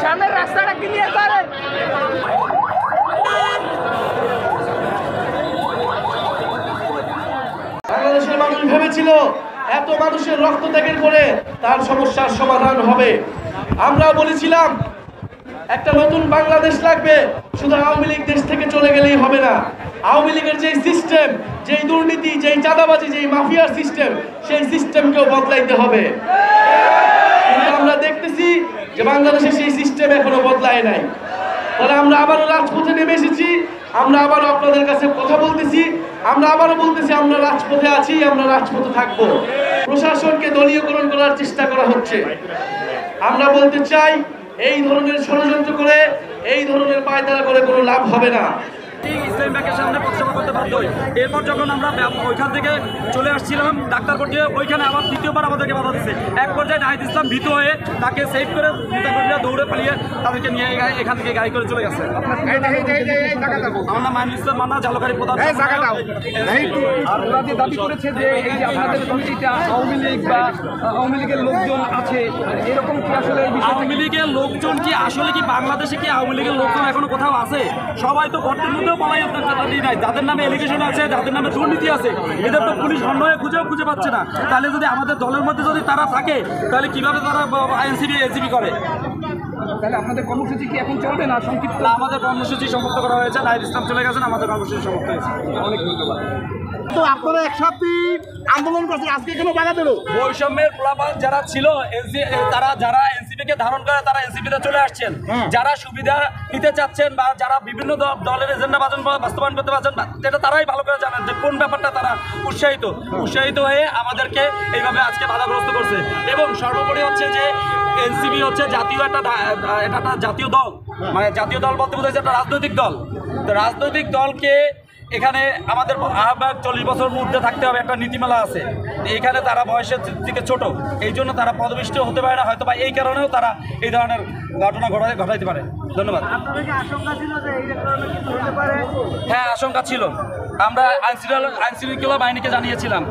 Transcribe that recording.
সামনের রাস্তাটা ক্লিয়ার করেন। বাংলাদেশের মানুষ ভেবেছিল এত মানুষের রক্তত্যাগের পরে তার সমস্যার সমাধান হবে। আমরা বলেছিলাম একটা নতুন বাংলাদেশ লাগবে, শুধু আওয়ামী লীগ দেশ থেকে চলে গেলেই হবে না। আওয়ামী লীগের যেই সিস্টেম, যেই দুর্নীতি, যেই চাঁদাবাজি, যেই মাফিয়ার সিস্টেম, সেই সিস্টেমকেও বদলাইতে হবে। কিন্তু আমরা দেখতেছি যে বাংলাদেশে সেই সিস্টেম এখনো বদলায় নাই। তাহলে আমরা আবারও রাজপথে নেমে এসেছি, আমরা আবারও আপনাদের কাছে কথা বলতেছি, আমরা আবারও বলতেছি আমরা রাজপথে আছি, আমরা রাজপথে থাকবো। প্রশাসনকে দলীয়করণ করার চেষ্টা করা হচ্ছে। আমরা বলতে চাই এই ধরনের ষড়যন্ত্র করে, এই ধরনের পায়তারা করে কোনো লাভ হবে না। ইসলামী ব্যাংকের সামনে পথসভা করতে বাধ্য হই। এরপর যখন আমরা ওইখান থেকে চলে আসছিলাম ডাক্তার কোর্টে, ওইখানে আবার দ্বিতীয়বার আমাদেরকে বাধা দিচ্ছে। এক পর্যায়ে নাহিদ ইসলাম ভীত হয়ে তাকে সেভ করে নেতাকর্মীরা দৌড়ে পালিয়ে তাদেরকে নিয়ে এখান থেকে গাড়ি করে চলে গেছে। আমার নাম মাইনুল ইসলাম মান্না, ঝালকাঠি প্রধান। দাবি করেছে যে এই যে আপনাদের কমিটিতে আওয়ামী লীগ বা আওয়ামী লীগের লোকজন আছে, এরকম কি আসলে আওয়ামী লীগের লোকজন কি আসলে কি বাংলাদেশে কি আওয়ামী লীগের লোকজন এখনো কোথাও আছে? সবাই তো গর্তের মধ্যেও পালাই নাই। যাদের নামে এলিগেশন আছে, যাদের নামে দুর্নীতি আছে, এদের তো পুলিশ অন্যায় খুঁজে পাচ্ছে না। তাহলে যদি আমাদের দলের মধ্যে যদি তারা থাকে, তাহলে কিভাবে তারা এনসিপি এসিপি করে? তাহলে আপনাদের কর্মসূচি কি এখন চলবে না সংক্ষিপ্ত? আমাদের কর্মসূচি সমাপ্ত করা হয়েছে, নাহিদ ইসলাম চলে গেছেন, আমাদের কর্মসূচি সমাপ্ত হয়েছে। অনেক ধন্যবাদ। তো আপনারা একসাথে আন্দোলন করছেন, আজকে কেন বাধা দিল? বৈষম্যের প্লাবান যারা ছিল, তারা যারা এনসিপি কে ধারণ করে তারা এনসিপিতে চলে আসছেন। যারা সুবিধা নিতে চাচ্ছেন বা যারা বিভিন্ন দলের এজেন্ডা বাস্তবায়ন করতে পারছেন, সেটা তারাই ভালো করে জানেন যে কোন ব্যাপারটা তারা উৎসাহিত হয়ে আমাদেরকে এইভাবে আজকে বাধাগ্রস্ত করছে। এবং সর্বোপরি হচ্ছে যে এনসিপি হচ্ছে জাতীয় একটা জাতীয় দল, মানে জাতীয় দল বলতে বোঝাচ্ছে একটা রাজনৈতিক দল। তো রাজনৈতিক দলকে এখানে আমাদের আহ্বায়ক 40 বছর ঊর্ধ্বে থাকতে হবে, একটা নীতিমালা আছে। এখানে তারা বয়সের থেকে ছোট, এই জন্য তারা পদবিষ্ট হতে পারে না, হয়তো বা এই কারণেও তারা এই ধরনের ঘটনা ঘটাইতে পারে। ধন্যবাদ। হ্যাঁ, আশঙ্কা ছিল। আমরা আইনশৃঙ্খলা বাহিনীকে জানিয়েছিলাম।